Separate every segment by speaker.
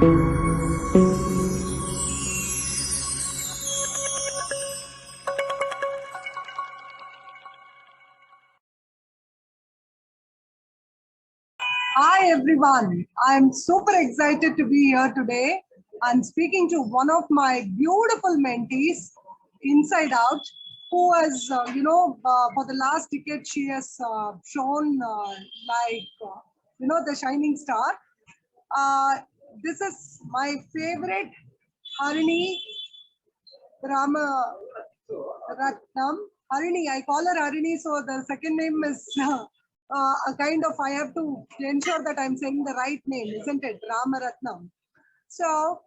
Speaker 1: Hi everyone, I'm super excited to be here today and speaking to one of my beautiful mentees, Inside Out, who has, for the last decade, she has shown the shining star. Uh, this is my favorite, Harini Rama Ratnam. Harini, I call her Harini, so the second name is a kind of, I have to ensure that I'm saying the right name, isn't it? Ramaratnam. So,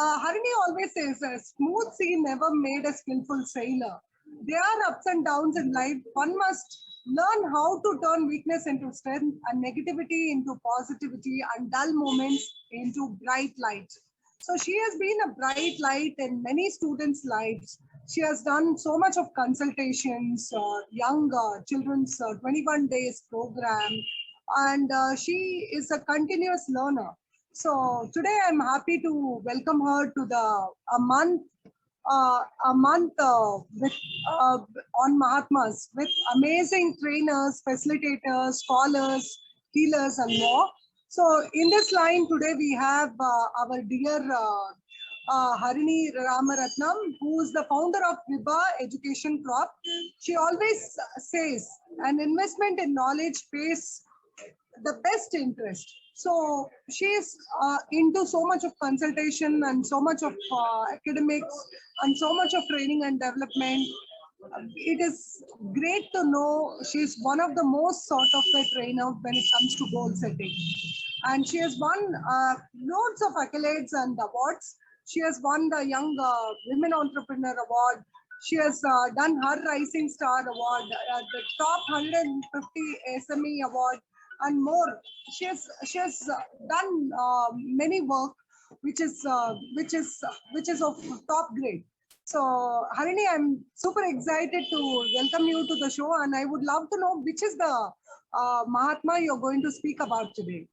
Speaker 1: Harini always says, a smooth sea never made a skillful sailor. There are ups and downs in life. One must learn how to turn weakness into strength and negativity into positivity and dull moments into bright light. So she has been a bright light in many students' lives. She has done so much of consultations, young children's 21 days program, and she is a continuous learner. So today I'm happy to welcome her to the a month with on Mahatmas with amazing trainers, facilitators, scholars, healers, and more. So in this line today we have our dear Harini Ramaratnam, who is the founder of Vibha Education Crop. She always says an investment in knowledge pays the best interest. So she is into so much of consultation and so much of academics and so much of training and development. It is great to know she's one of the most sort of a trainer when it comes to goal setting. And she has won loads of accolades and awards. She has won the Young Women Entrepreneur Award. She has done her Rising Star Award, the Top 150 SME Award, and more. She has done many work, which is of top grade. So Harini, I'm super excited to welcome you to the show, and I would love to know which is the Mahatma you're going to speak about today.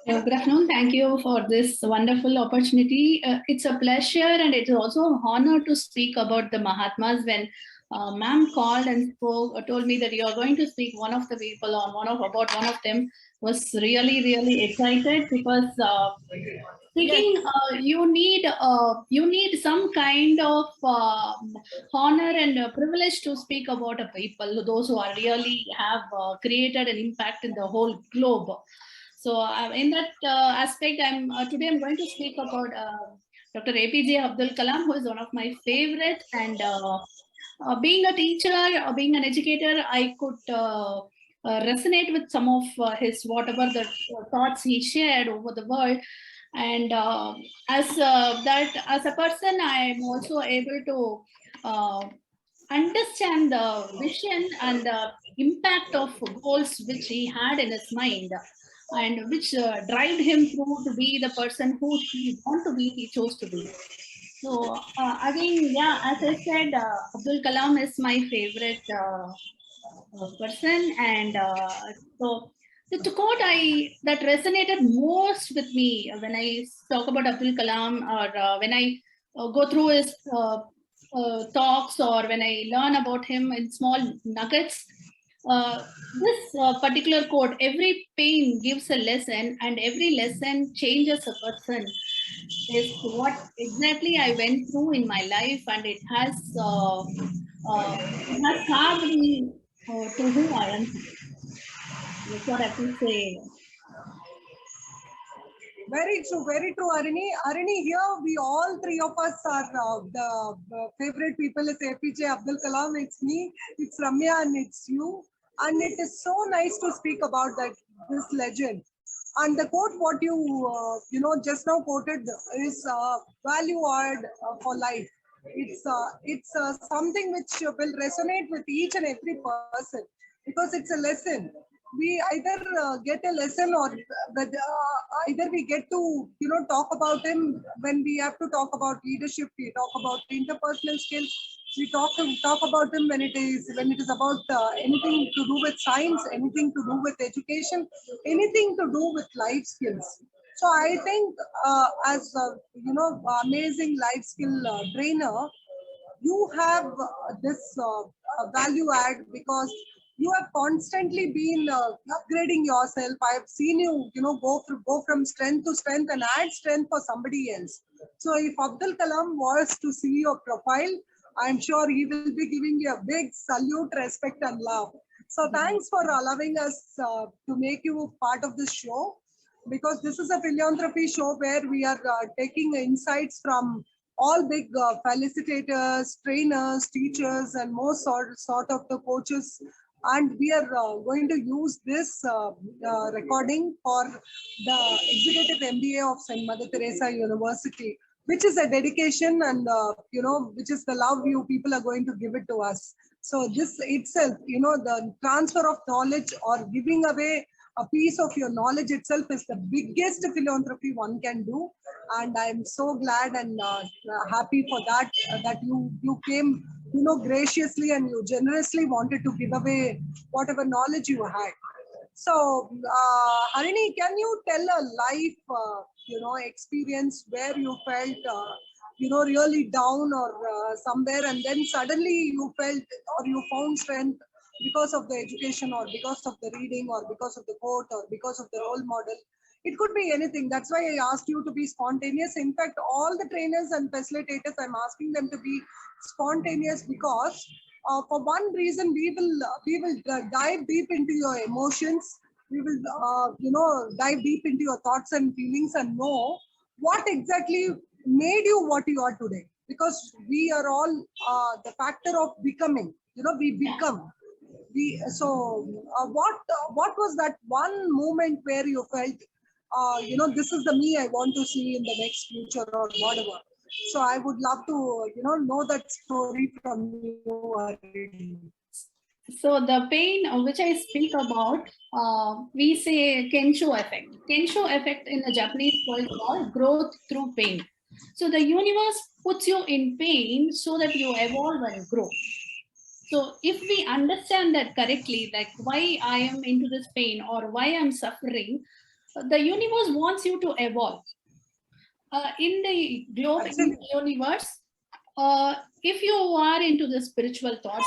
Speaker 2: Good afternoon. Thank you for this wonderful opportunity. It's a pleasure and it's also an honor to speak about the Mahatmas. When ma'am called and told me that you are going to speak one of the people on about one of them, was really excited because speaking you need some kind of honor and privilege to speak about a people, those who are really have created an impact in the whole globe. So in that aspect, today I'm going to speak about Dr. APJ Abdul Kalam, who is one of my favorites. And being a teacher or being an educator, I could resonate with some of his whatever the thoughts he shared over the world. And as a person, I am also able to understand the vision and the impact of goals which he had in his mind, and which drive him through to be the person who he want to be, he chose to be. So again, yeah, as I said, Abdul Kalam is my favorite person, and so the quote that resonated most with me when I talk about Abdul Kalam, or when I go through his talks, or when I learn about him in small nuggets. This particular quote: every pain gives a lesson and every lesson changes a person, is what exactly I went through in my life, and it has carved me to who I am. That's what I have to say.
Speaker 1: Very true, Harini. Harini, here we all three of us are the favorite people is APJ Abdul Kalam. It's me, it's Ramya, and it's you. And it is so nice to speak about this legend. And the quote what you just now quoted is value add for life. It's something which will resonate with each and every person because it's a lesson. We either get a lesson, or either we get to talk about him when we have to talk about leadership. We talk about interpersonal skills. We talk about him when it is about anything to do with science, anything to do with education, anything to do with life skills. So I think as a, amazing life skill trainer, you have this value add because you have constantly been upgrading yourself. I have seen you, go from strength to strength and add strength for somebody else. So if Abdul Kalam was to see your profile, I'm sure he will be giving you a big salute, respect, and love. So thanks for allowing us to make you part of this show, because this is a philanthropy show where we are taking insights from all big facilitators, trainers, teachers, and most sort of the coaches. And we are going to use this recording for the Executive MBA of St. Mother Teresa University, which is a dedication and, which is the love you people are going to give it to us. So this itself, the transfer of knowledge or giving away a piece of your knowledge itself is the biggest philanthropy one can do. And I'm so glad and happy for that, that you came, graciously, and you generously wanted to give away whatever knowledge you had. So, Harini, can you tell a life, experience where you felt, really down or somewhere, and then suddenly you felt or you found strength because of the education or because of the reading or because of the quote or because of the role model? It could be anything. That's why I asked you to be spontaneous. In fact, all the trainers and facilitators, I'm asking them to be spontaneous because for one reason, we will dive deep into your emotions. We will dive deep into your thoughts and feelings and know what exactly made you what you are today. Because we are all the factor of becoming. We become. What was that one moment where you felt, this is the me I want to see in the next future or whatever? So I would love to, know that story from you.
Speaker 2: So the pain which I speak about, we say Kensho effect. Kensho effect in the Japanese word called growth through pain. So the universe puts you in pain so that you evolve and grow. So if we understand that correctly, like why I am into this pain or why I'm suffering, the universe wants you to evolve. In the globe, in the universe, if you are into the spiritual thoughts,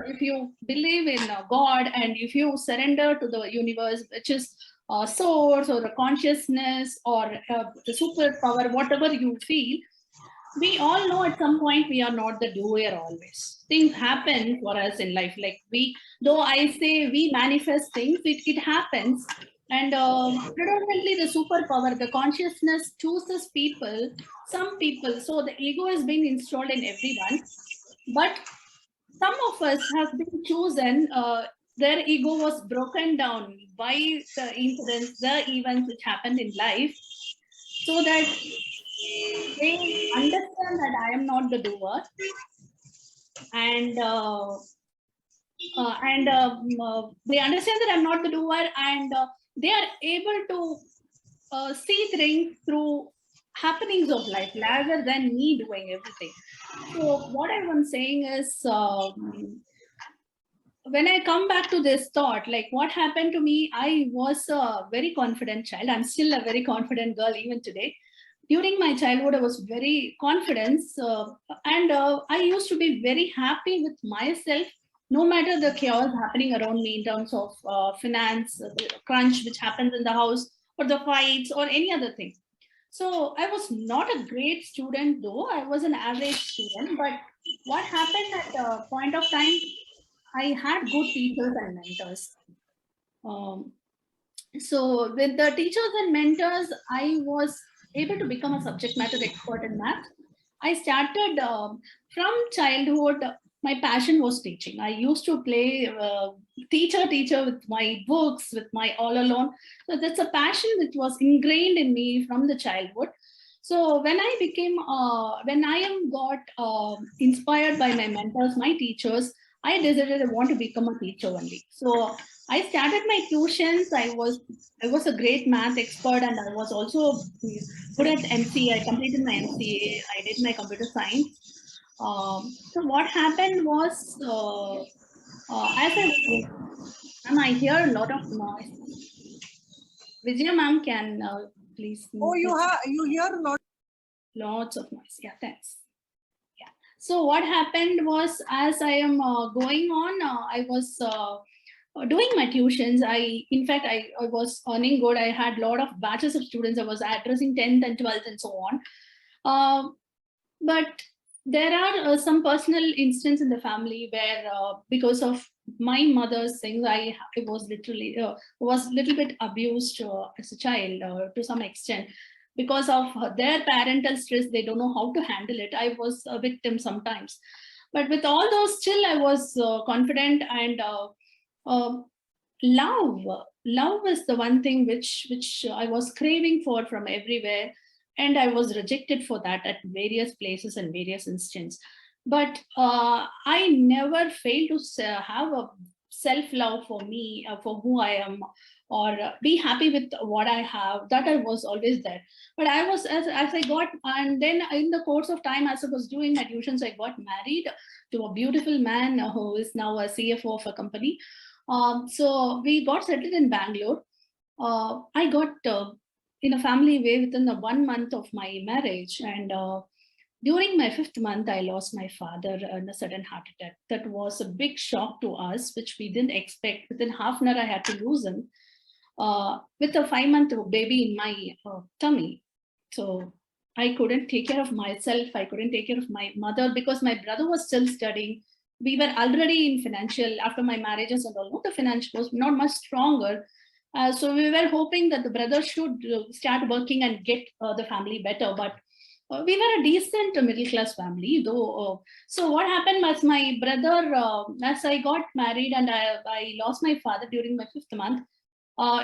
Speaker 2: if you believe in God, and if you surrender to the universe, which is source or the consciousness or the superpower, whatever you feel, we all know at some point we are not the doer always. Things happen for us in life. Like though I say we manifest things, it happens. And predominantly the superpower, the consciousness chooses people, some people. So the ego has been installed in everyone. But some of us have been chosen, their ego was broken down by the incidents, the events which happened in life, so that they understand that I am not the doer, and they understand that I'm not the doer, and they are able to see things through happenings of life rather than me doing everything. So what I was saying is, when I come back to this thought, like what happened to me, I was a very confident child. I'm still a very confident girl even today. During my childhood, I was very confident, and I used to be very happy with myself, no matter the chaos happening around me in terms of finance, the crunch which happens in the house, or the fights, or any other thing. So I was not a great student, though. I was an average student. But what happened at a point of time, I had good teachers and mentors. So with the teachers and mentors, I was able to become a subject matter expert in math. I started from childhood. My passion was teaching. I used to play teacher with my books, with my all alone. So that's a passion which was ingrained in me from the childhood. So when I am got inspired by my mentors, my teachers, I decided I want to become a teacher only. So I started my tuitions. I was a great math expert, and I was also good at MCA. I completed my MCA. I did my computer science. So what happened was, I hear a lot of noise. Vijaya ma'am can please.
Speaker 1: Oh, you hear a lot.
Speaker 2: Lots of noise. Yeah, thanks. Yeah. So what happened was, as I am going on, I was doing my tuitions. In fact, I was earning good. I had a lot of batches of students. I was addressing 10th and 12th and so on. But there are some personal instances in the family where, because of my mother's things, I was literally was a little bit abused as a child to some extent. Because of their parental stress, they don't know how to handle it. I was a victim sometimes. But with all those, still I was confident, and love is the one thing which I was craving for from everywhere, and I was rejected for that at various places and various instances. But I never failed to have a self-love for me, for who I am, or be happy with what I have. That I was always there. But I was, as I got, and then in the course of time, as I was doing my tuitions, I got married to a beautiful man who is now a CFO of a company. So we got settled in Bangalore. I got in a family way within the 1 month of my marriage, and during my 5th month, I lost my father in a sudden heart attack. That was a big shock to us, which we didn't expect. Within half an hour, I had to lose him with a 5-month baby in my tummy. So I couldn't take care of myself. I couldn't take care of my mother because my brother was still studying. We were already in financial, after my marriages and all, the financial was not much stronger. So we were hoping that the brother should start working and get the family better. But we were a decent middle class family, though. So what happened was, my brother, as I got married and I lost my father during my 5th month,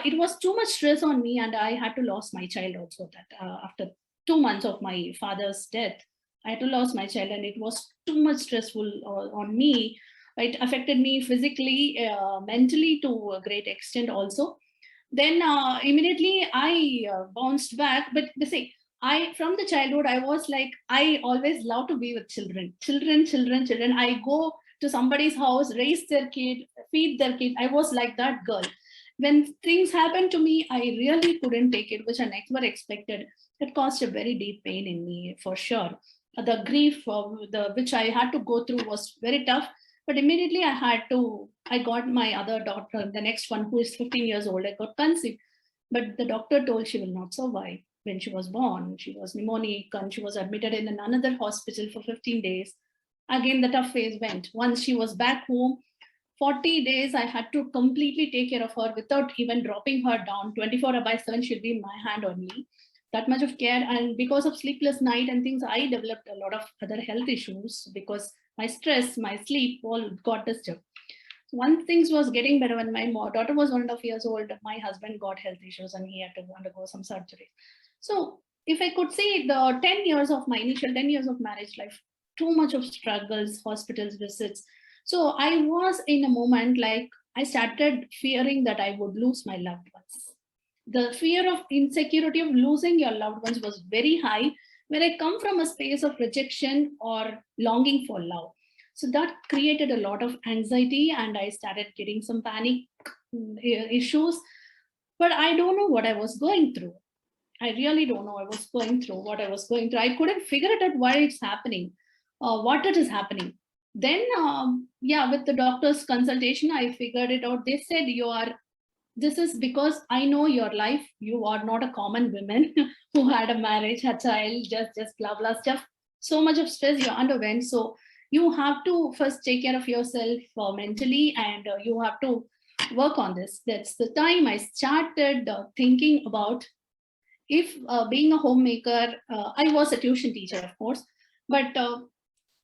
Speaker 2: it was too much stress on me, and I had to lose my child also. That after 2 months of my father's death, I had to lose my child, and it was too much stressful on me. It affected me physically, mentally to a great extent also. Then immediately I bounced back. But see, from the childhood, I was like, I always love to be with children. I go to somebody's house, raise their kid, feed their kid. I was like that girl. When things happened to me, I really couldn't take it, which I never expected. It caused a very deep pain in me, for sure. The grief which I had to go through was very tough. But immediately I got my other daughter, the next one, who is 15 years old. I got conceived. But the doctor told she will not survive. When she was born, she was pneumonic, and she was admitted in another hospital for 15 days. Again, the tough phase went. Once she was back home, 40 days, I had to completely take care of her without even dropping her down. 24/7, she'll be in my hand only. That much of care. And because of sleepless night and things, I developed a lot of other health issues because my stress, my sleep all got disturbed. One thing was getting better when my daughter was 1.5 years old. My husband got health issues and he had to undergo some surgery. So if I could say, the 10 years of my initial 10 years of marriage life, too much of struggles, hospitals visits. So I was in a moment like I started fearing that I would lose my loved ones. The fear of insecurity of losing your loved ones was very high when I come from a space of rejection or longing for love. So that created a lot of anxiety, and I started getting some panic issues. But I don't know what I was going through. I really don't know. I was going through what I was going through. I couldn't figure it out why it's happening, what it is happening. Then, with the doctor's consultation, I figured it out. They said, this is because I know your life. You are not a common woman who had a marriage, a child, just blah, blah stuff. So much of stress you underwent. So you have to first take care of yourself mentally, and you have to work on this. That's the time I started thinking about, if being a homemaker, I was a tuition teacher, of course, but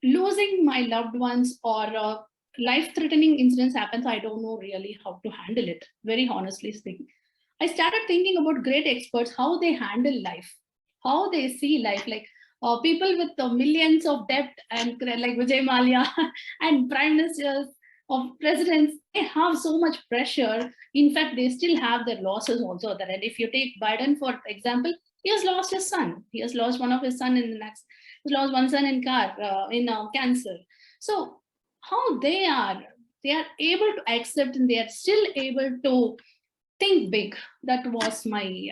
Speaker 2: losing my loved ones or life-threatening incidents happens, I don't know really how to handle it, very honestly speaking. I started thinking about great experts, how they handle life, how they see life, like people with millions of debt, and like Vijay Mallya and prime ministers of presidents, they have so much pressure. In fact, they still have their losses also there. And if you take Biden, for example, he has lost his son. He has lost one of his son in the next, he lost one son in cancer. So how they are able to accept, and they are still able to think big. That was my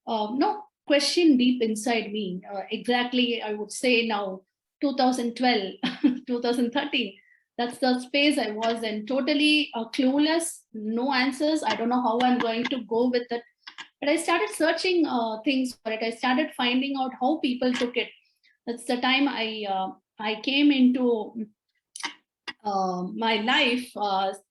Speaker 2: no question deep inside me. Exactly, I would say now 2012, 2013. That's the space I was in, totally clueless, no answers. I don't know how I'm going to go with it. But I started searching things for it. I started finding out how people took it. That's the time I came into my life.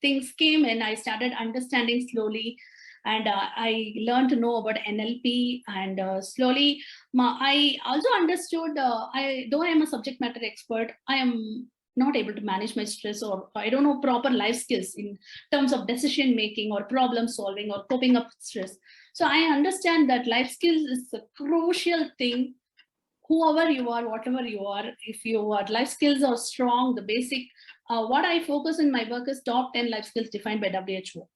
Speaker 2: Things came and I started understanding slowly, and I learned to know about NLP, and slowly I also understood. Though I am a subject matter expert, I am not able to manage my stress, or I don't know proper life skills in terms of decision making or problem solving or coping up with stress. So I understand that life skills is a crucial thing. Whoever you are, whatever you are, if your life skills are strong, the basic, what I focus in my work is top 10 life skills defined by WHO.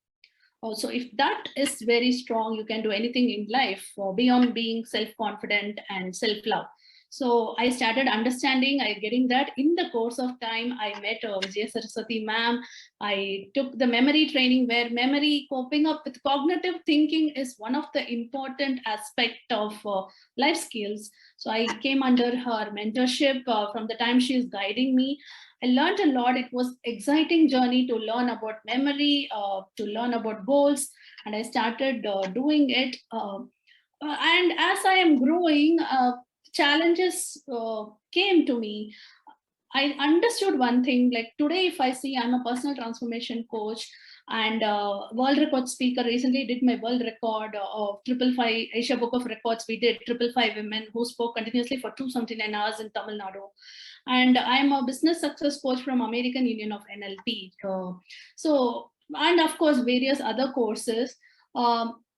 Speaker 2: Also, if that is very strong, you can do anything in life beyond being self-confident and self-love. So I started understanding, I getting that. In the course of time, I met Vijaya Saraswati ma'am. I took the memory training, where memory, coping up with cognitive thinking is one of the important aspect of life skills. So I came under her mentorship. From the time she is guiding me, I learned a lot. It was exciting journey to learn about memory, to learn about goals, and I started doing it. And as I am growing, challenges came to me. I understood one thing, like today, if I see, I'm a personal transformation coach and world record speaker. Recently did my world record of 555 Asia Book of Records. We did 555 women who spoke continuously for 279 hours in Tamil Nadu. And I'm a business success coach from American Union of NLP. So, and of course, various other courses.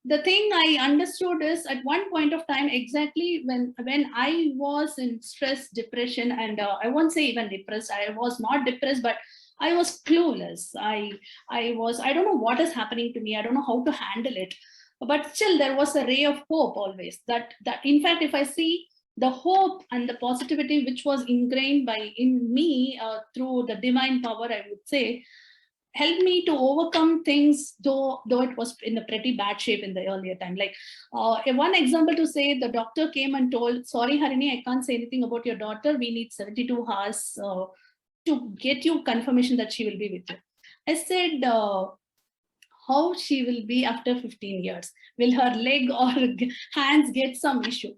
Speaker 2: The thing I understood is, at one point of time, exactly when I was in stress, depression, and I won't say even depressed. I was not depressed, but I was clueless. I don't know what is happening to me. I don't know how to handle it. But still, there was a ray of hope always. That in fact, if I see the hope and the positivity which was ingrained in me through the divine power, I would say, helped me to overcome things, though it was in a pretty bad shape in the earlier time. Like one example to say, the doctor came and told, sorry Harini, I can't say anything about your daughter, we need 72 hours to get you confirmation that she will be with you. I said, how she will be after 15 years? Will her leg or hands get some issue?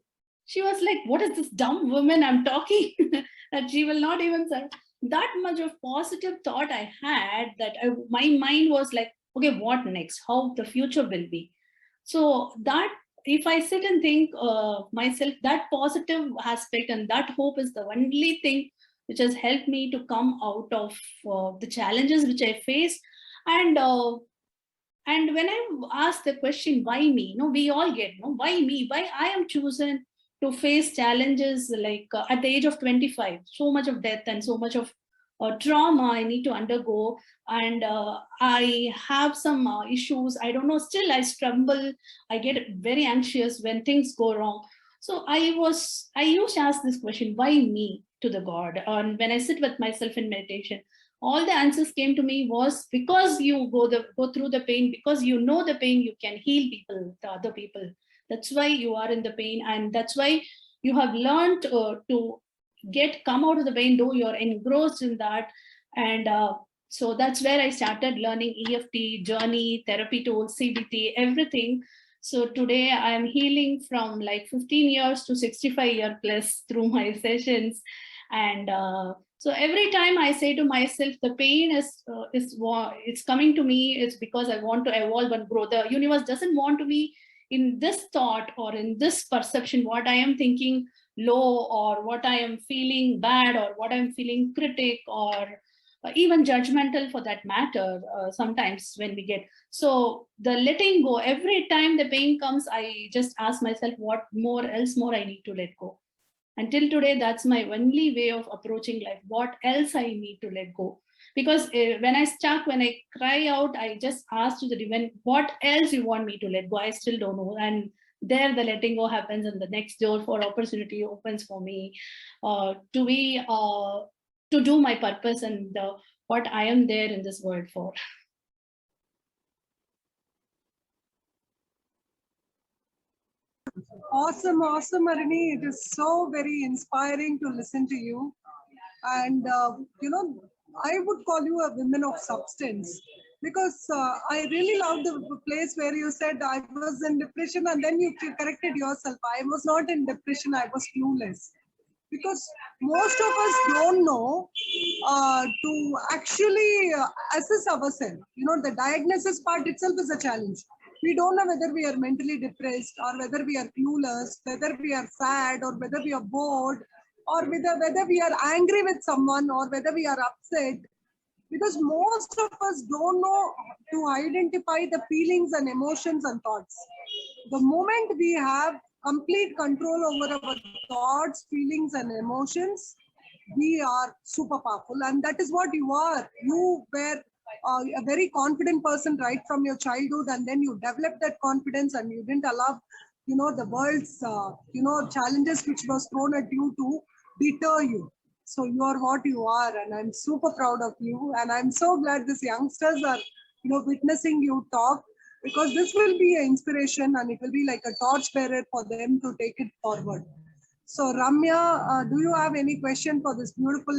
Speaker 2: She was like, what is this dumb woman I'm talking? That she will not even serve. That much of positive thought I had, that my mind was like, okay, what next? How the future will be? So that, if I sit and think myself, that positive aspect and that hope is the only thing which has helped me to come out of the challenges which I faced. And when I ask the question, why me? No, we all get, no, why me? Why I am chosen to face challenges like at the age of 25, so much of death and so much of trauma I need to undergo. And I have some issues. I don't know, still I stumble. I get very anxious when things go wrong. So I used to ask this question, why me, to the God? And when I sit with myself in meditation, all the answers came to me was, because you go through the pain, because you know the pain, you can heal people, the other people. That's why you are in the pain, and that's why you have learned to come out of the pain, though you're engrossed in that. And so that's where I started learning EFT, journey, therapy tools, CBT, everything. So today I'm healing from like 15 years to 65 year plus through my sessions. And so every time I say to myself, the pain it's coming to me, it's because I want to evolve and grow. The universe doesn't want to be in this thought or in this perception, what I am thinking low, or what I am feeling bad, or what I'm feeling critic, or even judgmental for that matter. Sometimes when we get, so the letting go, every time the pain comes, I just ask myself, what more I need to let go. Until today, that's my only way of approaching life. What else I need to let go? Because when I cry out, I just ask to the divine, what else you want me to let go? I still don't know. And there the letting go happens, and the next door for opportunity opens for me to do my purpose and what I am there in this world for.
Speaker 1: Awesome, awesome, Arini. It is so very inspiring to listen to you. And, I would call you a woman of substance because I really love the place where you said I was in depression and then you corrected yourself. I was not in depression, I was clueless. Because most of us don't know to actually assess ourselves. The diagnosis part itself is a challenge. We don't know whether we are mentally depressed or whether we are clueless, whether we are sad or whether we are bored or whether we are angry with someone or whether we are upset, because most of us don't know to identify the feelings and emotions and thoughts. The moment we have complete control over our thoughts, feelings, and emotions, we are super powerful. And that is what you are. You were a very confident person right from your childhood, and then you developed that confidence and you didn't allow, the world's, challenges which was thrown at you to deter you. So you are what you are, and I'm super proud of you. And I'm so glad these youngsters are, witnessing you talk, because this will be an inspiration and it will be like a torch bearer for them to take it forward. So Ramya, do you have any question for this beautiful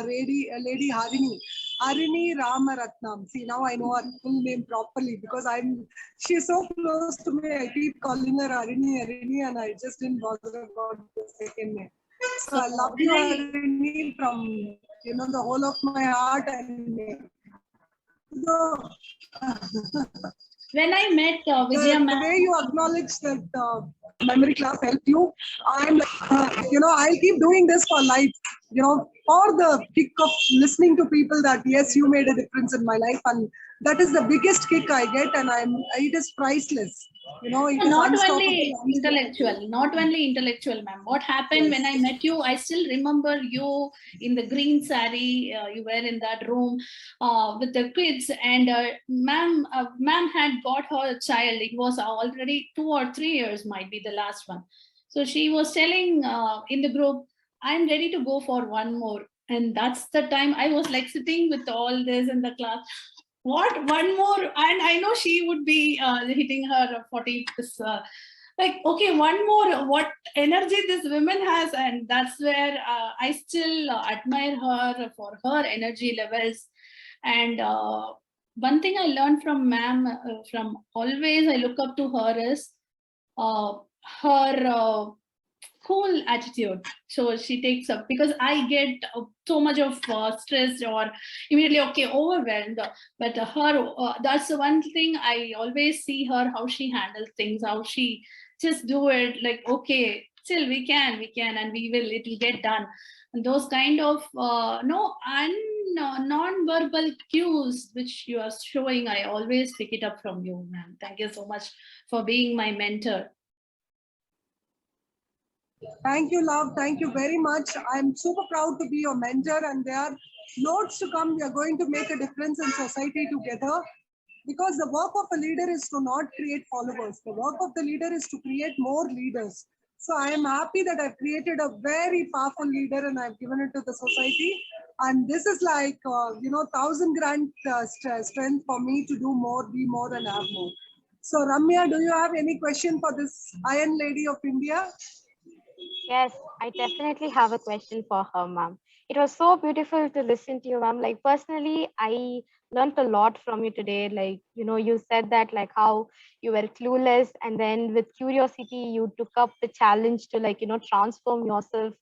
Speaker 1: lady Harini? Harini Ramaratnam. See, now I know her full name properly because she's so close to me. I keep calling her Harini, and I just didn't bother about the second name. So I love you, Harini, from the whole of my heart. And
Speaker 2: when I met Vijaya
Speaker 1: the
Speaker 2: ma'am,
Speaker 1: way you acknowledge that memory class helped you, I'm I'll keep doing this for life. For the kick of listening to people that yes, you made a difference in my life, and that is the biggest kick I get, and it is priceless. It is
Speaker 2: not
Speaker 1: unstoppable.
Speaker 2: only intellectual, ma'am. What happened when I met you? I still remember you in the green sari. You were in that room with the kids, and ma'am had got her child. It was already 2 or 3 years, might be the last one. So she was telling in the group, "I'm ready to go for one more." And that's the time I was like sitting with all this in the class. What, one more? And I know she would be hitting her 40 like, okay, one more. What energy this woman has. And that's where I still admire her for her energy levels. And one thing I learned from ma'am, from always I look up to her, is uh, her cool attitude. So she takes up, because I get so much of stress or immediately overwhelmed. But her, that's the one thing I always see her, how she handles things, how she just do it like, okay, still we can, and we will, it will get done. And those kind of non-verbal cues which you are showing, I always pick it up from you, ma'am. Thank you so much for being my mentor.
Speaker 1: Thank you, love. Thank you very much. I'm super proud to be your mentor, and there are loads to come. We are going to make a difference in society together, because the work of a leader is to not create followers. The work of the leader is to create more leaders. So I am happy that I've created a very powerful leader and I've given it to the society. And this is like, 1,000 grand strength for me to do more, be more, and have more. So Ramya, do you have any question for this Iron Lady of India?
Speaker 3: Yes, I definitely have a question for her, ma'am. It was so beautiful to listen to you, ma'am. Like personally, I learned a lot from you today. Like, you said that like how you were clueless, and then with curiosity, you took up the challenge to like, transform yourself.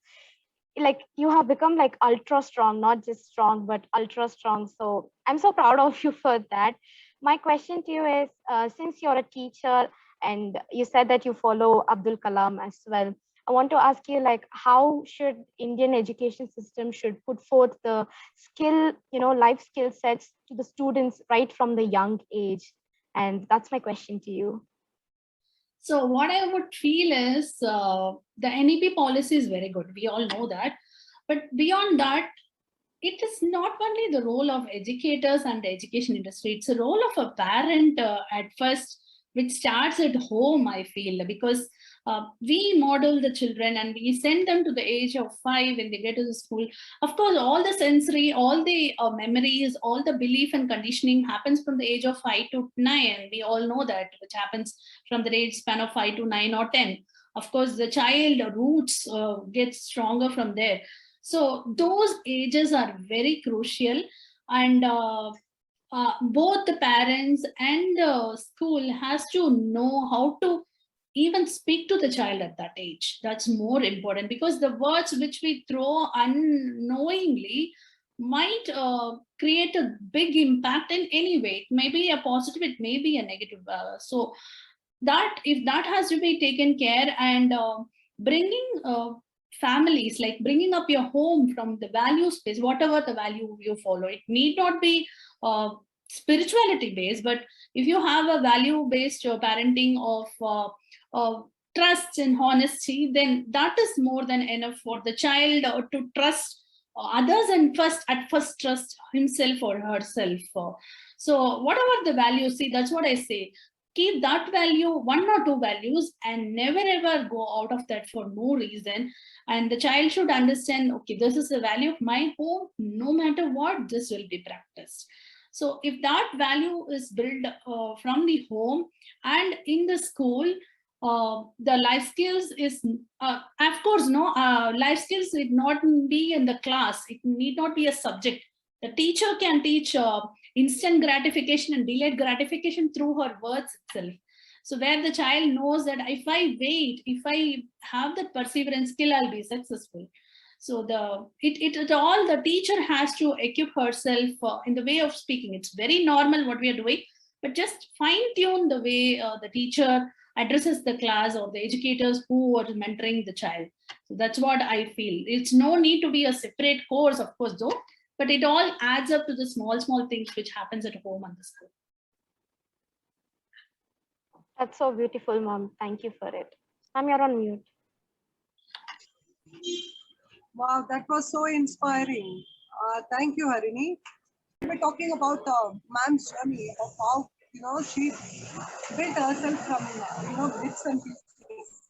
Speaker 3: Like you have become like ultra strong, not just strong, but ultra strong. So I'm so proud of you for that. My question to you is, since you're a teacher and you said that you follow Abdul Kalam as well, I want to ask you, like, how should Indian education system should put forth the skill, life skill sets to the students right from the young age? And that's my question to you.
Speaker 2: So what I would feel is the NEP policy is very good. We all know that. But beyond that, it is not only the role of educators and the education industry. It's a role of a parent at first, which starts at home, I feel, because we model the children and we send them to the age of 5 when they get to the school. Of course, all the sensory, all the memories, all the belief and conditioning happens from the age of 5 to 9. We all know that, which happens from the age span of 5 to 9 or 10. Of course, the child roots get stronger from there. So those ages are very crucial, and both the parents and school has to know how to even speak to the child at that age. That's more important, because the words which we throw unknowingly might create a big impact in any way. It may be a positive, it may be a negative. So that, if that has to be taken care, and bringing families, like bringing up your home from the value space, whatever the value you follow, it need not be spirituality based, but if you have a value based parenting of trust and honesty, then that is more than enough for the child to trust others, and first trust himself or herself. So whatever the value, see, that's what I say, keep that value, one or two values, and never ever go out of that for no reason. And the child should understand, okay, this is the value of my home, no matter what, this will be practiced. So if that value is built from the home and in the school, the life skills is, of course, no, life skills need not be in the class. It need not be a subject. The teacher can teach instant gratification and delayed gratification through her words itself. So where the child knows that if I wait, if I have that perseverance skill, I'll be successful. So it all, the teacher has to equip herself in the way of speaking. It's very normal what we are doing, but just fine tune the way the teacher addresses the class, or the educators who are mentoring the child. So that's what I feel. It's no need to be a separate course, of course, though, but it all adds up to the small things which happens at home and the school.
Speaker 3: That's so beautiful, Mom. Thank you for it. Ma'am, you're on mute.
Speaker 1: Wow, that was so inspiring. Thank you, Harini. We're talking about ma'am's journey of how, she built herself from, bits and pieces,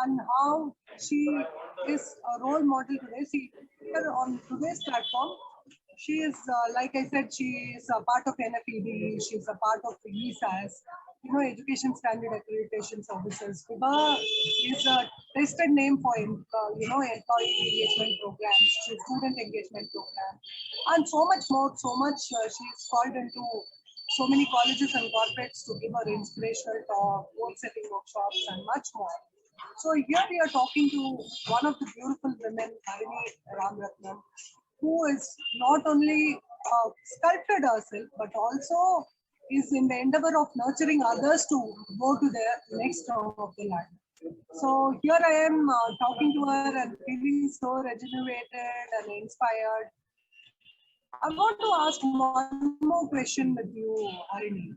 Speaker 1: and how she is a role model today. See, here on today's platform, she is, like I said, she is a part of NFED, she's a part of the ESAS, Education Standard Accreditation Services. FIBA is a tested name for, employee engagement programs, student engagement program, and so much more, so much she's called into so many colleges and corporates to give her inspirational talk, goal setting workshops, and much more. So here we are talking to one of the beautiful women, Harini Ramratnam, who is not only sculpted herself, but also is in the endeavor of nurturing others to go to the next term of the life. So here I am talking to her and feeling so rejuvenated and inspired. I want to ask one more question with you, Harini.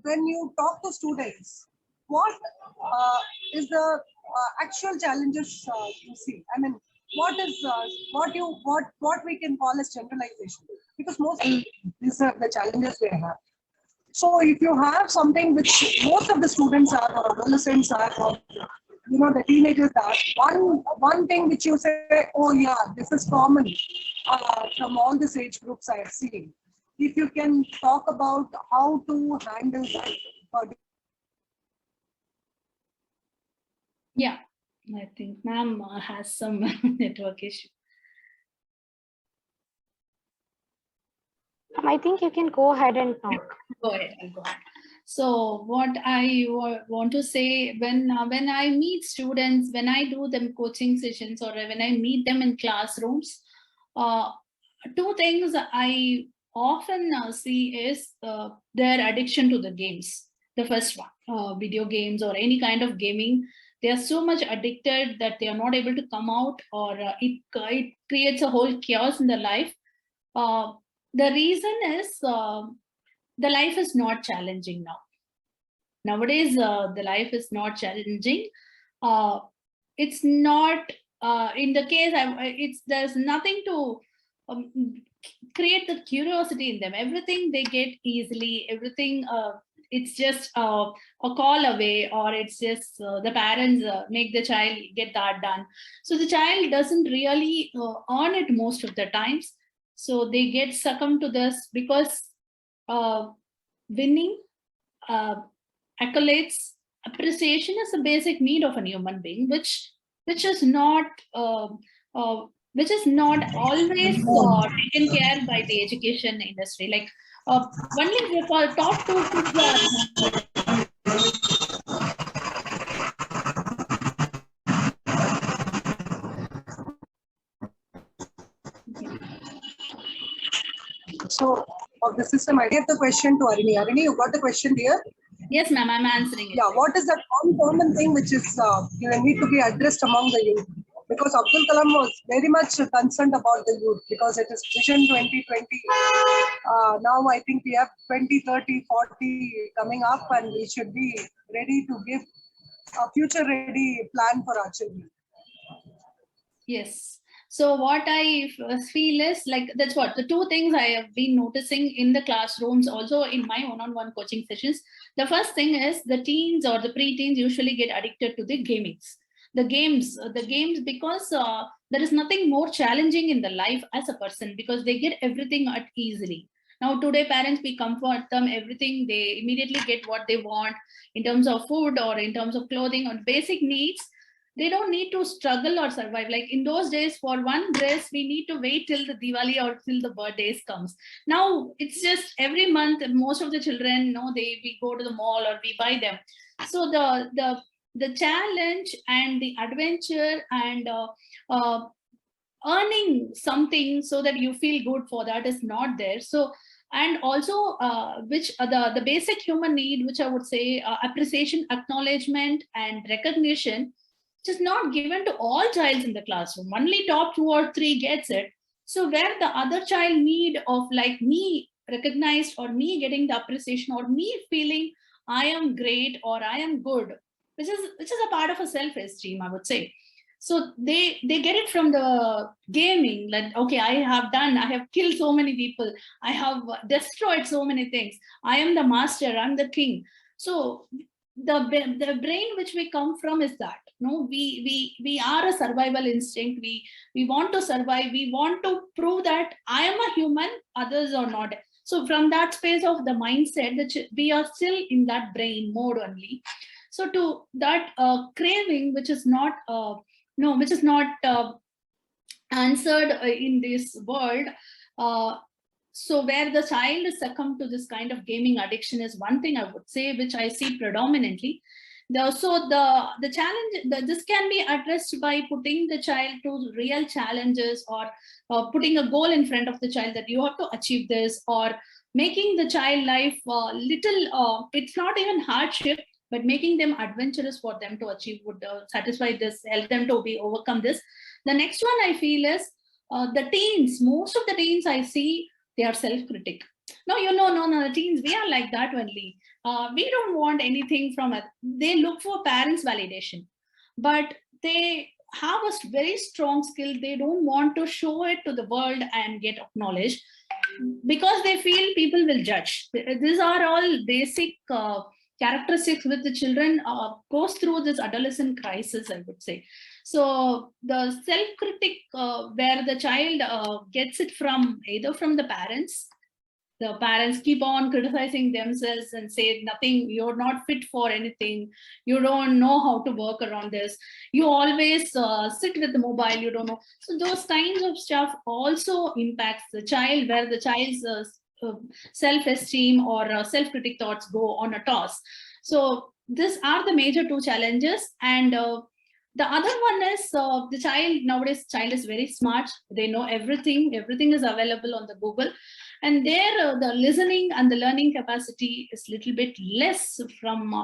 Speaker 1: When you talk to students, what is the actual challenges you see? I mean, what is what we can call as generalization? Because these are the challenges they have. So if you have something which most of the students are, or adolescents are, or the teenagers are, one thing which you say, oh yeah, this is common from all these age groups I have seen. If you can talk about how to handle that.
Speaker 2: Yeah, I think ma'am has some network issue.
Speaker 3: I think you can go ahead and talk.
Speaker 2: Go ahead, I'll go ahead. So what I want to say, when I meet students, when I do them coaching sessions, or when I meet them in classrooms, two things I often see is their addiction to the games. The first one, video games or any kind of gaming. They are so much addicted that they are not able to come out, or it creates a whole chaos in their life. The reason is the life is not challenging now. Nowadays, the life is not challenging. It's not in the case. There's nothing to create the curiosity in them. Everything they get easily. Everything. It's just a call away, or it's just the parents make the child get that done. So the child doesn't really earn it most of the times. So they get succumbed to this because winning, accolades, appreciation is a basic need of a human being, which is not always taken care by the education industry. Like only for top 2 kids are.
Speaker 1: So, of the system, I gave the question to Arini. Arini, you got the question here?
Speaker 2: Yes, ma'am, I'm answering it.
Speaker 1: Yeah, what is that uncommon thing which is need to be addressed among the youth? Because Abdul Kalam was very much concerned about the youth, because it is Vision 2020. Now I think we have 20, 30, 40 coming up, and we should be ready to give a future ready plan for our children.
Speaker 2: Yes. So what I feel is like, that's what the two things I have been noticing in the classrooms, also in my one-on-one coaching sessions. The first thing is the teens or the preteens usually get addicted to the games, because there is nothing more challenging in the life as a person, because they get everything at easily. Now today parents, we comfort them everything, they immediately get what they want in terms of food or in terms of clothing or basic needs. They don't need to struggle or survive. Like in those days, for one dress, we need to wait till the Diwali or till the birthdays comes. Now it's just every month, most of the children know we go to the mall or we buy them. So the challenge and the adventure and earning something so that you feel good for that is not there. So, and also which the basic human need, which I would say appreciation, acknowledgement and recognition, which is not given to all childs in the classroom. Only top 2 or 3 gets it. So where the other child need of like me recognized, or me getting the appreciation, or me feeling I am great or I am good, which is a part of a self-esteem, I would say. So they get it from the gaming, like, okay, I have killed so many people, I have destroyed so many things, I am the master, I'm the king. So the brain which we come from is that, no, we are a survival instinct. We want to survive. We want to prove that I am a human, others are not. So from that space of the mindset, that we are still in that brain mode only. So to that craving, which is not answered in this world. So where the child is succumbed to this kind of gaming addiction is one thing I would say, which I see predominantly. The challenge, this can be addressed by putting the child to real challenges, or putting a goal in front of the child that you have to achieve this, or making the child life little, it's not even hardship, but making them adventurous for them to achieve would satisfy this, help them to overcome this. The next one I feel is the teens. Most of the teens I see, they are self-critic. No, the teens, we are like that only. We don't want anything from it. They look for parents' validation, but they have a very strong skill. They don't want to show it to the world and get acknowledged, because they feel people will judge. These are all basic characteristics with the children goes through this adolescent crisis, I would say. So the self-critic, where the child gets it from either from the parents. The parents keep on criticizing themselves and say, nothing, you're not fit for anything, you don't know how to work around this, you always sit with the mobile, you don't know. So those kinds of stuff also impacts the child, where the child's self-esteem or self-critic thoughts go on a toss. So these are the major 2 challenges. And the other one is the child, nowadays child is very smart, they know everything is available on the Google, and there the listening and the learning capacity is little bit less from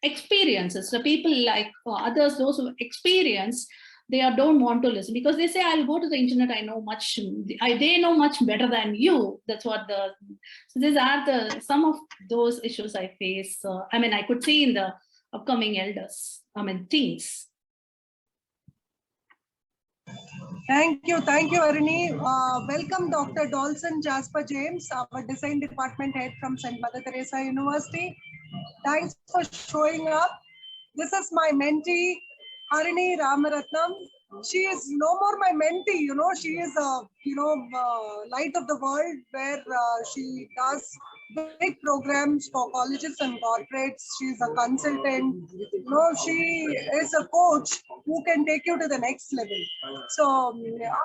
Speaker 2: experiences. So people like others, those who experience, they don't want to listen, because they say, I'll go to the internet, I know much, they know much better than you. That's what so these are some of those issues I face. I could see in the upcoming teens.
Speaker 1: Thank you, Arini. Welcome, Dr. Dawson Jasper James, our design department head from St. Mother Teresa University. Thanks for showing up. This is my mentee, Arini Ramaratnam. She is no more my mentee, she is a light of the world, where she does big programs for colleges and corporates. She's a consultant. She is a coach who can take you to the next level. So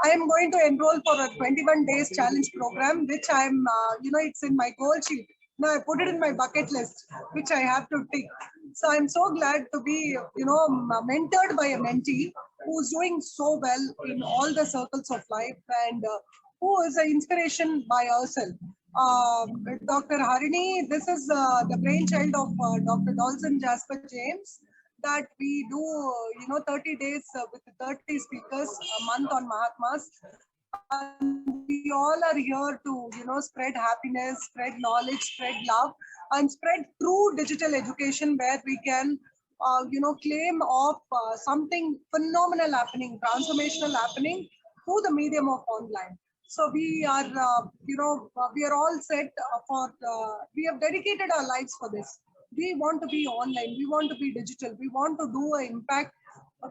Speaker 1: I am going to enroll for a 21 days challenge program, which I'm, it's in my goal sheet. Now I put it in my bucket list, which I have to tick. So I'm so glad to be, mentored by a mentee who's doing so well in all the circles of life and who is an inspiration by herself. Dr. Harini, this is the brainchild of Dr. Dawson Jasper James, that we do, 30 days with 30 speakers a month on Mahatmas. And we all are here to, spread happiness, spread knowledge, spread love, and spread true digital education where we can, claim of something phenomenal happening, transformational happening through the medium of online. So we are, we are all set for, we have dedicated our lives for this. We want to be online, we want to be digital, we want to do an impact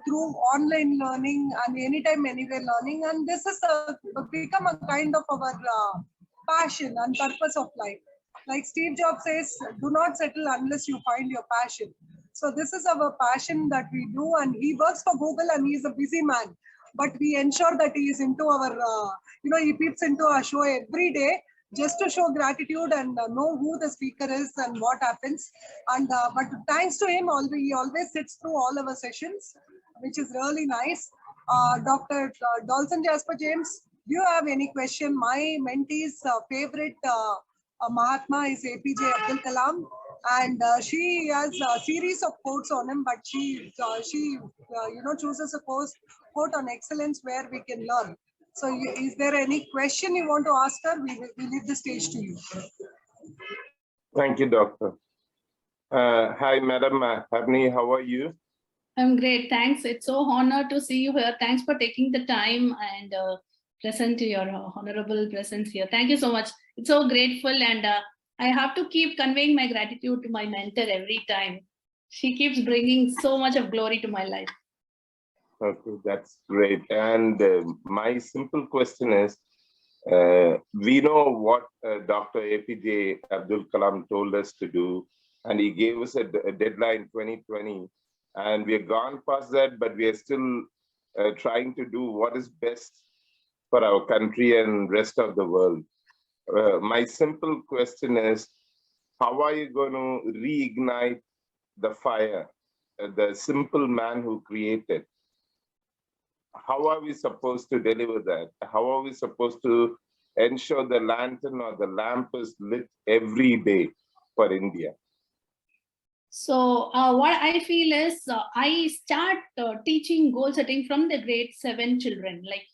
Speaker 1: through online learning and anytime, anywhere learning. And this is become a kind of our passion and purpose of life. Like Steve Jobs says, do not settle unless you find your passion. So this is our passion that we do, and he works for Google and he's a busy man. But we ensure that he is into our, he peeps into our show every day just to show gratitude and know who the speaker is and what happens. And but thanks to him, he always sits through all our sessions, which is really nice. Dr. Dawson Jasper James, do you have any question? My mentee's favorite Mahatma is APJ Abdul Kalam, and she has a series of quotes on him, but she chooses a quote on excellence where we can learn. So is there any question you want to ask her? We leave the stage to you.
Speaker 4: Thank you, Doctor. Hi, Madam Harini, how are you?
Speaker 2: I'm great, thanks. It's so honor to see you here. Thanks for taking the time and present your honorable presence here. Thank you so much. It's so grateful, and I have to keep conveying my gratitude to my mentor every time. She keeps bringing so much of glory to my life.
Speaker 4: Okay, that's great. And my simple question is, we know what Dr. APJ Abdul Kalam told us to do, and he gave us a deadline 2020, and we have gone past that, but we are still trying to do what is best for our country and rest of the world. My simple question is, how are you going to reignite the fire, the simple man who created? How are we supposed to deliver that? How are we supposed to ensure the lantern or the lamp is lit every day for India?
Speaker 2: So what I feel is I start teaching goal setting from the grade 7 children, like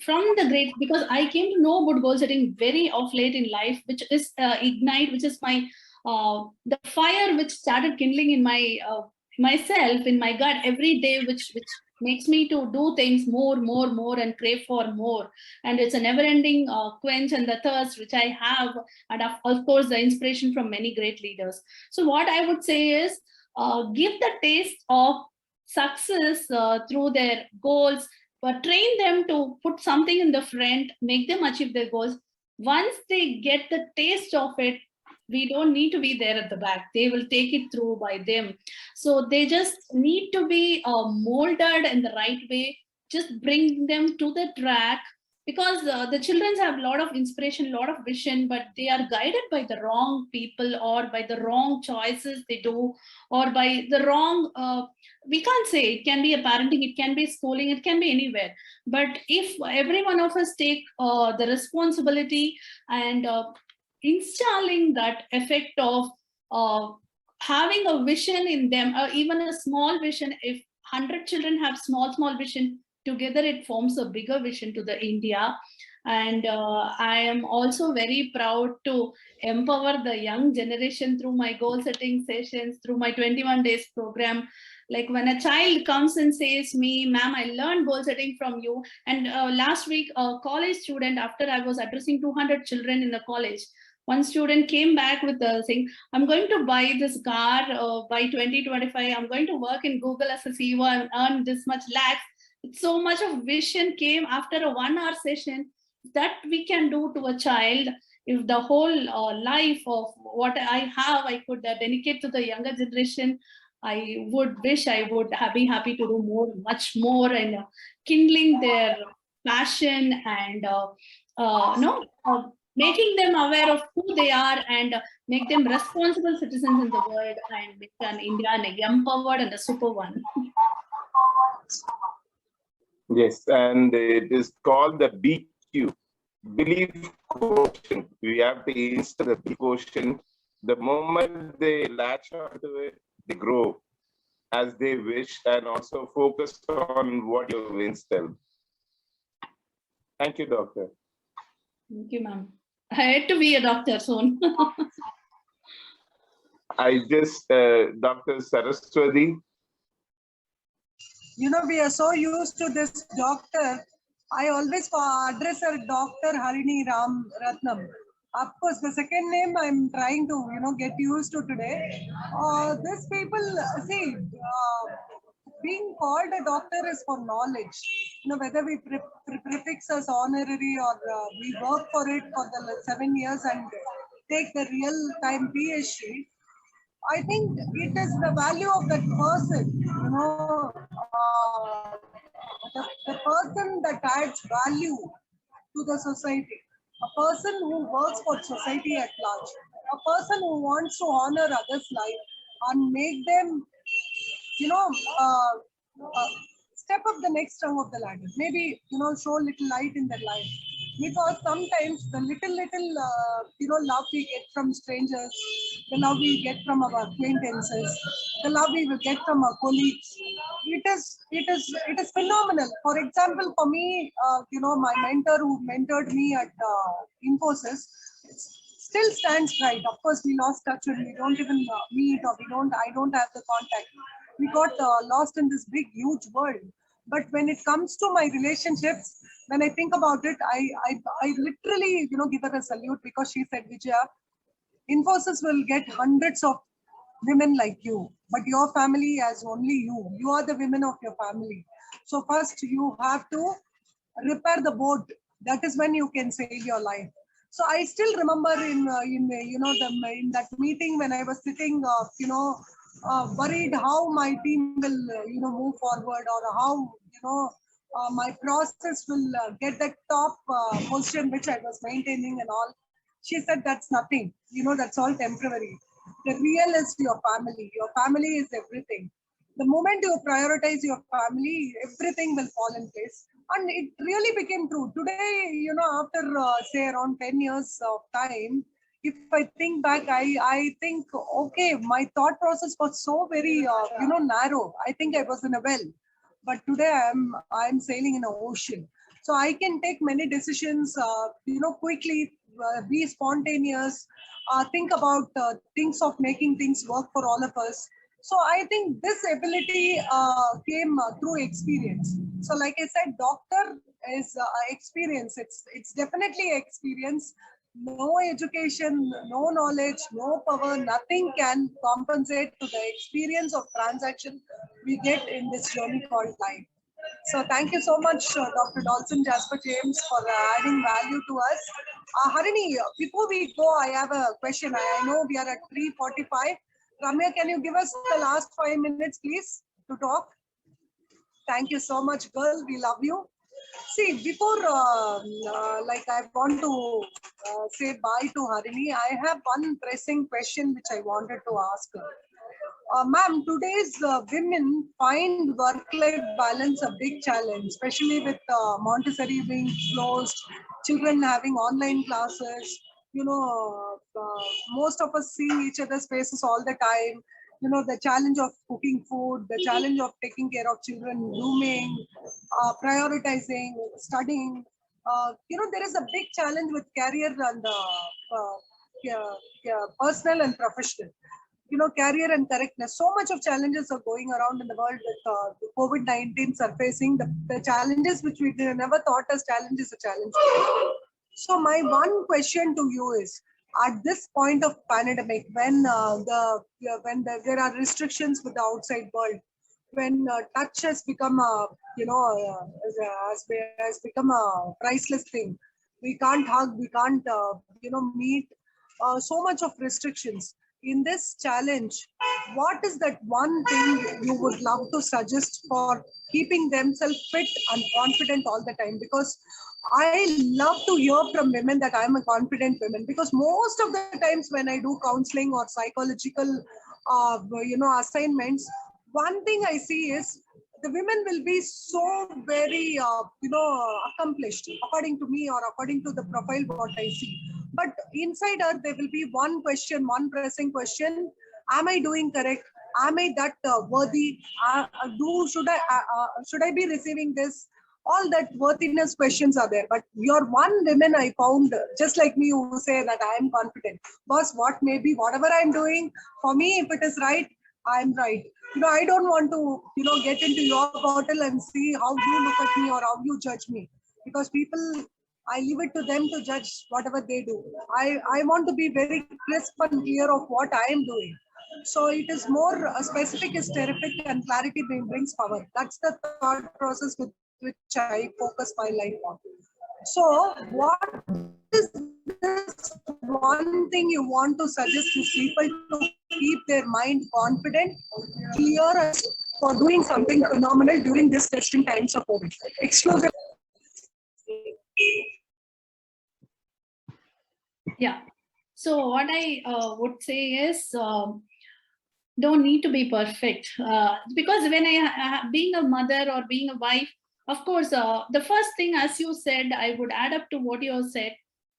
Speaker 2: from the grade, because I came to know about goal setting very of late in life, which is Ignite, which is my the fire which started kindling in my myself, in my gut every day, which makes me to do things more and crave for more. And it's a never-ending quench and the thirst which I have, and of course the inspiration from many great leaders. So what I would say is give the taste of success through their goals, but train them to put something in the front, make them achieve their goals. Once they get the taste of it, we don't need to be there at the back. They will take it through by them. So they just need to be molded in the right way. Just bring them to the track, because the children have a lot of inspiration, a lot of vision, but they are guided by the wrong people or by the wrong choices they do, or by the wrong, we can't say, it can be a parenting, it can be schooling, it can be anywhere. But if every one of us take the responsibility and installing that effect of having a vision in them, or even a small vision, if 100 children have small vision, together it forms a bigger vision to the India. And I am also very proud to empower the young generation through my goal setting sessions, through my 21 days program. Like when a child comes and says me, ma'am, I learned goal setting from you. And last week, a college student, after I was addressing 200 children in the college, one student came back with saying, I'm going to buy this car by 2025. I'm going to work in Google as a CEO and earn this much lakhs. So much of vision came after a 1 hour session that we can do to a child. if the whole life of what I have, I could dedicate to the younger generation, I would wish I would be happy to do more, much more, and kindling their passion and no, making them aware of who they are and make them responsible citizens in the world and make an India an empowered and a super one.
Speaker 4: Yes, and it is called the BQ, belief quotient. We have to instill the belief quotient. The moment they latch onto it, they grow as they wish and also focus on what you've instilled. Thank you, Doctor.
Speaker 2: Thank you, ma'am. I had to be a doctor soon.
Speaker 4: I just, Dr. Saraswati.
Speaker 1: You know, we are so used to this doctor. I always address her Dr. Harini Ram Ratnam. Of course, the second name I'm trying to, get used to today. These people, see, being called a doctor is for knowledge. Whether we prefix as honorary or we work for it for the 7 years and take the real time PhD, I think it is the value of that person, the person that adds value to the society, a person who works for society at large, a person who wants to honor others' life and make them, step up the next rung of the ladder. Maybe, show little light in their life. Because sometimes the little, love we get from strangers, the love we get from our acquaintances, the love we will get from our colleagues, it is phenomenal. For example, for me, my mentor who mentored me at Infosys still stands right. Of course, we lost touch and we don't even meet, or I don't have the contact. We got lost in this big, huge world. But when it comes to my relationships, when I think about it, I literally, give her a salute, because she said, Vijaya, Infosys will get hundreds of women like you, but your family has only you. You are the women of your family. So first you have to repair the boat. That is when you can save your life. So I still remember in that meeting when I was sitting, worried how my team will, move forward, or how, my process will get that top position which I was maintaining and all. She said, that's nothing, that's all temporary. The real is your family. Your family is everything. The moment you prioritize your family, everything will fall in place. And it really became true. Today, after say around 10 years of time, if I think back, I think, okay, my thought process was so very, narrow. I think I was in a well, but today I'm sailing in an ocean. So I can take many decisions, quickly, be spontaneous, think about things of making things work for all of us. So I think this ability came through experience. So like I said, doctor is experience. It's definitely experience. No education, no knowledge, no power, nothing can compensate to the experience of transaction we get in this journey called life. So thank you so much, Dr. Dawson Jasper James, for adding value to us. Harini, before we go, I have a question. I know we are at 3:45. Ramya, can you give us the last 5 minutes, please, to talk? Thank you so much, girl. We love you. See, before, I want to say bye to Harini, I have one pressing question which I wanted to ask her. Ma'am, today's women find work-life balance a big challenge, especially with Montessori being closed, children having online classes. Most of us see each other's faces all the time. The challenge of cooking food, the challenge of taking care of children, grooming, prioritizing, studying. There is a big challenge with career and personal and professional. Career and correctness. So much of challenges are going around in the world with the COVID-19 surfacing, the challenges which we never thought as challenges a challenge. So my one question to you is, at this point of pandemic, when there are restrictions with the outside world, when touch has become a, has become a priceless thing, we can't hug, we can't, meet, so much of restrictions. In this challenge, what is that one thing you would love to suggest for keeping themselves fit and confident all the time? Because I love to hear from women that I'm a confident woman, because most of the times when I do counseling or psychological, assignments, one thing I see is the women will be so very, accomplished, according to me or according to the profile what I see. But inside her, there will be one question, one pressing question: Am I doing correct? Am I that worthy? Should I be receiving this? All that worthiness questions are there. But you're one woman I found, just like me, who say that I am confident. Boss, what may be, whatever I'm doing, for me, if it is right, I'm right. I don't want to, get into your bottle and see how you look at me or how you judge me. Because people, I leave it to them to judge whatever they do. I want to be very crisp and clear of what I am doing. So it is more specific is terrific and clarity brings power. That's the thought process with which I focus my life on. So what is this one thing you want to suggest to people to keep their mind confident, clear, and for doing something phenomenal during this testing times of COVID? Exclusive.
Speaker 2: Yeah. So what I would say is, don't need to be perfect, because when being a mother or being a wife, of course, the first thing, as you said, I would add up to what you have said,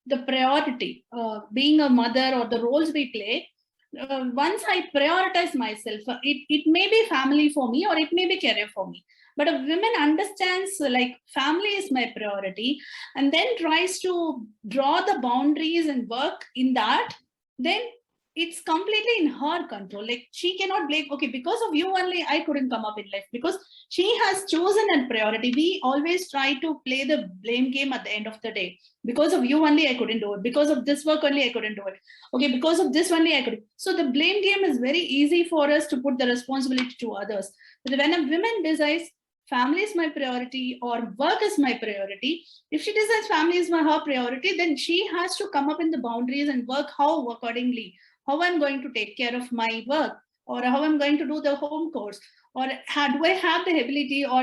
Speaker 2: the priority, being a mother or the roles we play. Once I prioritize myself, it may be family for me or it may be career for me. But a woman understands like family is my priority and then tries to draw the boundaries and work in that, then it's completely in her control. Like she cannot blame, okay, because of you only I couldn't come up in life, because she has chosen a priority. We always try to play the blame game at the end of the day. Because of you only I couldn't do it. Because of this work only I couldn't do it. Okay, because of this only I could. So the blame game is very easy for us to put the responsibility to others. But when a woman decides family is my priority or work is my priority, if she decides family is her priority, then she has to come up in the boundaries and work how accordingly. How I'm going to take care of my work, or how I'm going to do the home course, or do I have the ability, or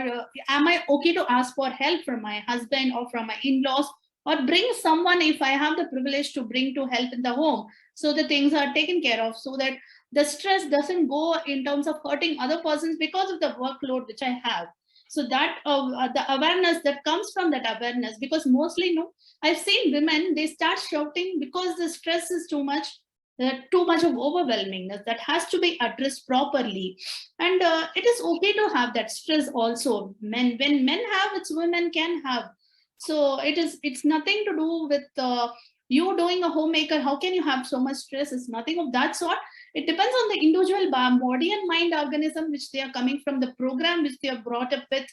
Speaker 2: am I okay to ask for help from my husband or from my in-laws, or bring someone if I have the privilege to bring to help in the home, so the things are taken care of, so that the stress doesn't go in terms of hurting other persons because of the workload which I have. So that the awareness that comes from that awareness, because mostly, no, I've seen women, they start shouting because the stress is too much of overwhelmingness that has to be addressed properly. And it is okay to have that stress also. When men have, it's women can have. So it's nothing to do with you doing a homemaker. How can you have so much stress? It's nothing of that sort. It depends on the individual body and mind organism which they are coming from, the program which they are brought up with,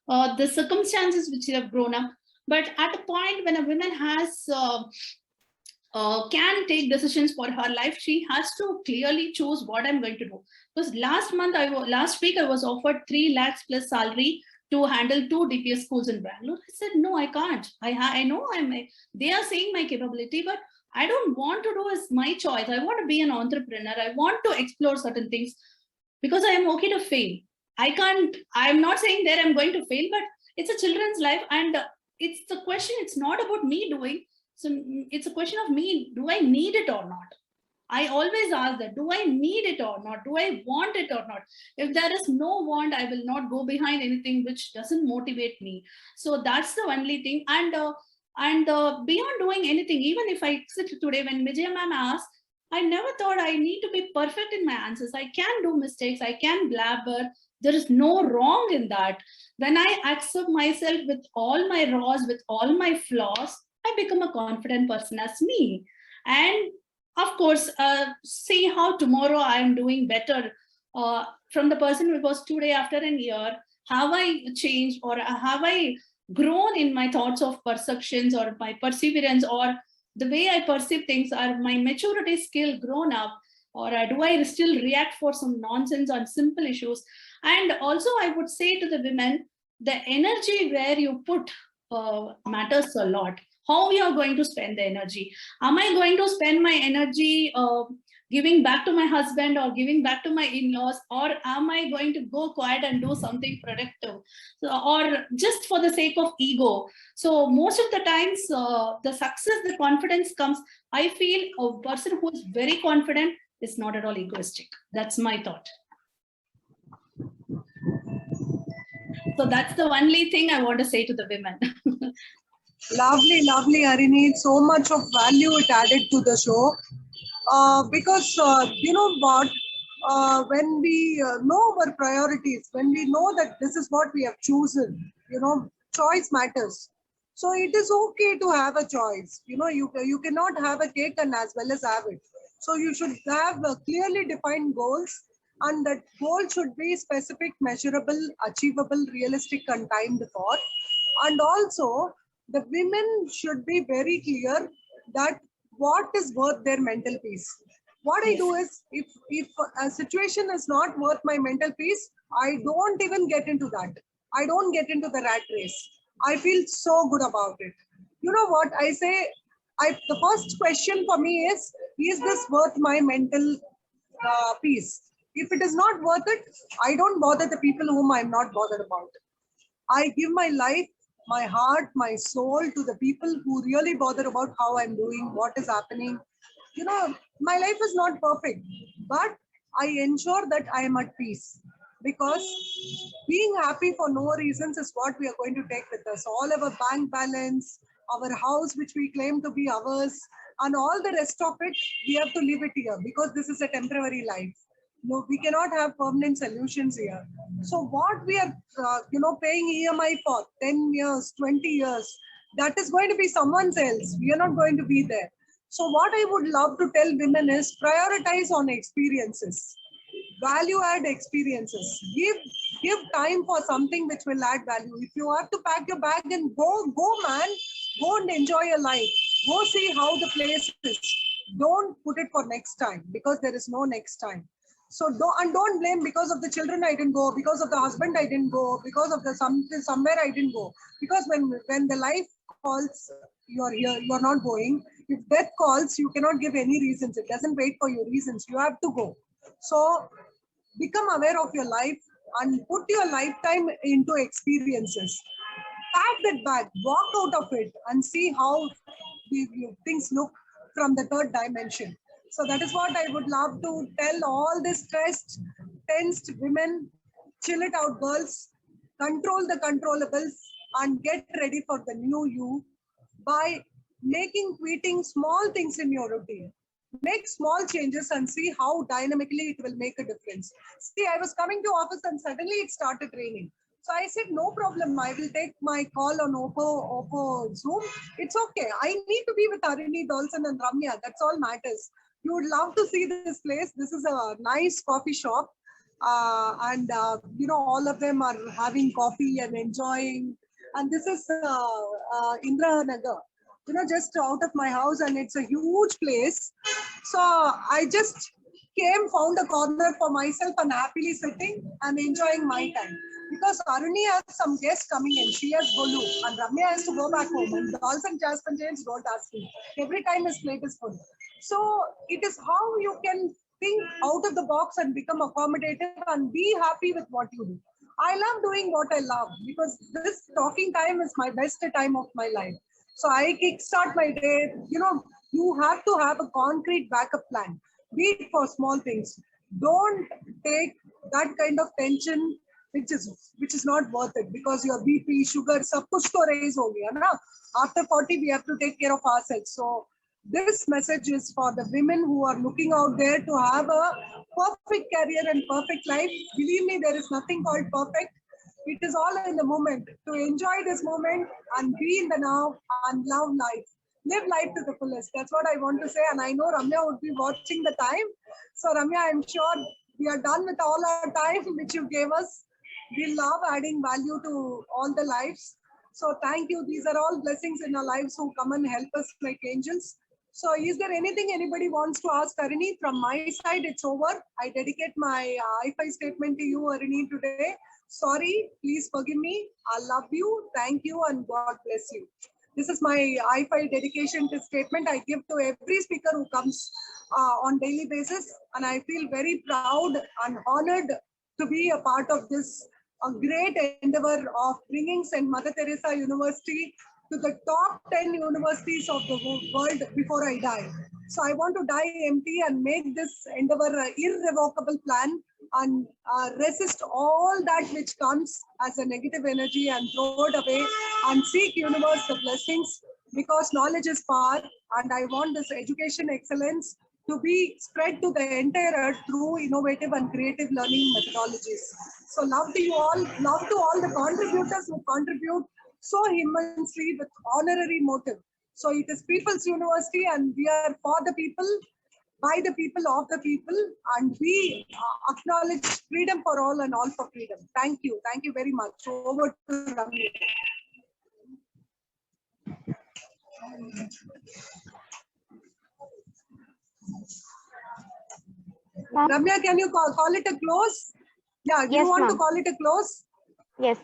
Speaker 2: the circumstances which they have grown up. But at a point when a woman has can take decisions for her life, she has to clearly choose what I'm going to do. Because last week I was offered 3 lakhs plus salary to handle 2 DPS schools in Bangalore. I said, no, I can't. I know they are saying my capability, but I don't want to do as my choice. I want to be an entrepreneur. I want to explore certain things because I am okay to fail. I'm not saying that I'm going to fail, but it's a children's life. And it's the question, it's not about me doing. So it's a question of me, do I need it or not? I always ask that, do I need it or not? Do I want it or not? If there is no want, I will not go behind anything which doesn't motivate me. So that's the only thing. And beyond doing anything, even if I sit today, when Vijaya ma'am asked, I never thought I need to be perfect in my answers. I can do mistakes. I can blabber. There is no wrong in that. When I accept myself with all my raws, with all my flaws, I become a confident person as me. And of course, see how tomorrow I am doing better from the person who was today after a year. Have I changed, or have I grown in my thoughts of perceptions or my perseverance, or the way I perceive things? Are my maturity skill grown up, or do I still react for some nonsense on simple issues? And also I would say to the women, the energy where you put matters a lot. how we are going to spend the energy. Am I going to spend my energy giving back to my husband or giving back to my in-laws, or am I going to go quiet and do something productive, or just for the sake of ego? So most of the times, the success, the confidence comes. I feel a person who is very confident is not at all egoistic. That's my thought. So that's the only thing I want to say to the women.
Speaker 1: Lovely, lovely, Harini. So much of value it added to the show. Because you know what, when we know our priorities, when we know that this is what we have chosen, you know, choice matters. So it is okay to have a choice. You know, you cannot have a cake and as well as have it. So you should have clearly defined goals, and that goal should be specific, measurable, achievable, realistic, and timed for. And also, the women should be very clear that what is worth their mental peace. What I do is, if a situation is not worth my mental peace, I don't even get into that. I don't get into the rat race. I feel so good about it. You know what I say? The first question for me is this worth my mental peace? If it is not worth it, I don't bother the people whom I'm not bothered about. I give my life, my heart, my soul to the people who really bother about how I'm doing, what is happening. You know, my life is not perfect, but I ensure that I am at peace, because being happy for no reasons is what we are going to take with us. All our bank balance, our house, which we claim to be ours, and all the rest of it, we have to leave it here because this is a temporary life. No, we cannot have permanent solutions here. So what we are, paying EMI for 10 years, 20 years, that is going to be someone else. We are not going to be there. So what I would love to tell women is prioritize on experiences, value add experiences. Give time for something which will add value. If you have to pack your bag and go man, go and enjoy your life. Go see how the place is. Don't put it for next time, because there is no next time. So don't blame because of the children I didn't go, because of the husband I didn't go, because of the somewhere I didn't go. Because when the life calls, you're here, you're not going. If death calls, you cannot give any reasons. It doesn't wait for your reasons. You have to go. So become aware of your life and put your lifetime into experiences. Pack that bag, walk out of it, and see how things look from the third dimension. So that is what I would love to tell all the stressed, tensed women. Chill it out, girls. Control the controllables and get ready for the new you by tweaking small things in your routine. Make small changes and see how dynamically it will make a difference. See, I was coming to office and suddenly it started raining. So I said, no problem. I will take my call on Oppo Zoom. It's okay. I need to be with Harini, Dolson and Ramya. That's all matters. You would love to see this place. This is a nice coffee shop. All of them are having coffee and enjoying. And this is Indra Nagar, just out of my house, and it's a huge place. So I just found a corner for myself and happily sitting and enjoying my time. Because Aruni has some guests coming in. She has Golu and Ramya has to go back home. And dolls and Jasmine James don't ask me. Every time his plate is full. So it is how you can think out of the box and become accommodative and be happy with what you do. I love doing what I love, because this talking time is my best time of my life. So I kickstart my day. You have to have a concrete backup plan, be it for small things. Don't take that kind of tension which is not worth it, because your BP, sugar, sab kuch to raise ho gaya na. After 40, we have to take care of ourselves. So this message is for the women who are looking out there to have a perfect career and perfect life. Believe me, there is nothing called perfect. It is all in the moment. To enjoy this moment and be in the now and love life. Live life to the fullest. That's what I want to say. And I know Ramya would be watching the time. So Ramya, I'm sure we are done with all our time which you gave us. We love adding value to all the lives. So thank you. These are all blessings in our lives who come and help us like angels. So is there anything anybody wants to ask Harini? From my side, it's over. I dedicate my I-5 statement to you, Harini, today. Sorry, please forgive me. I love you. Thank you and God bless you. This is my I5 dedication to statement I give to every speaker who comes on daily basis. And I feel very proud and honored to be a part of this great endeavor of bringing St. Mother Teresa University to the top 10 universities of the world before I die. So I want to die empty and make this endeavor an irrevocable plan and resist all that which comes as a negative energy and throw it away and seek universe the blessings, because knowledge is power, and I want this education excellence to be spread to the entire earth through innovative and creative learning methodologies. So love to you all, love to all the contributors who contribute so immensely with honorary motive. So it is People's University, and we are for the people, by the people, of the people, and we acknowledge freedom for all and all for freedom. Thank you. Thank you very much. Over to Ramya. Ramya, can you call it a close? Yeah, do
Speaker 3: Yes,
Speaker 1: you want to
Speaker 3: ma'am.
Speaker 1: call it a close?
Speaker 3: Yes.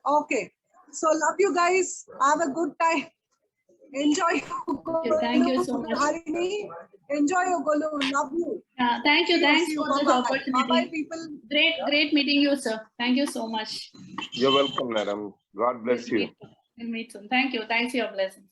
Speaker 1: Okay. So love you guys. Have a good time. Enjoy.
Speaker 2: Thank you so much.
Speaker 1: Harini, enjoy your Golu. Love you.
Speaker 2: Thank you. Thanks for this
Speaker 1: Bye-bye.
Speaker 2: opportunity.
Speaker 1: Bye-bye, people.
Speaker 2: Great meeting you, sir. Thank you so much.
Speaker 4: You're welcome, madam. God bless you.
Speaker 2: We'll meet soon. Thank you. Thanks for your blessings.